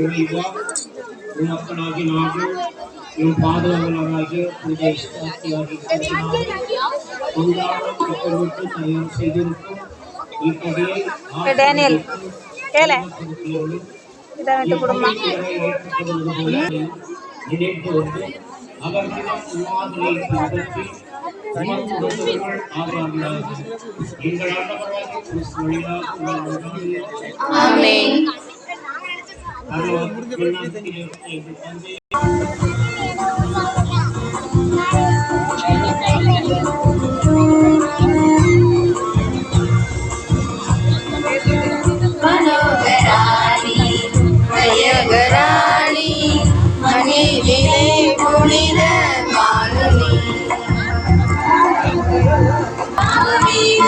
இறைவா மக்களாகி நாங்கள் என் பாதுகாவலராகிய புனித சாட்சியாகி கொண்டாட திட்டமிட்டு தயார் செய்திருக்கும் இப்படியை டேனியல் கேள இதை விட்டு கொடுமா ஏற்றுக்கொள்வது போல நினைத்து வந்து அவர்களிடம் மாதிரியை பின்பற்றி உமக்குரியவர்கள் ஆவார்களாக. எங்கள் ஆண்டவராகிய கிறிஸ்து வழியாக ஆமென். മനോഹരാണി ഭയകരാണി മണിയിലെ പുണിത മാനനി ആമീൻ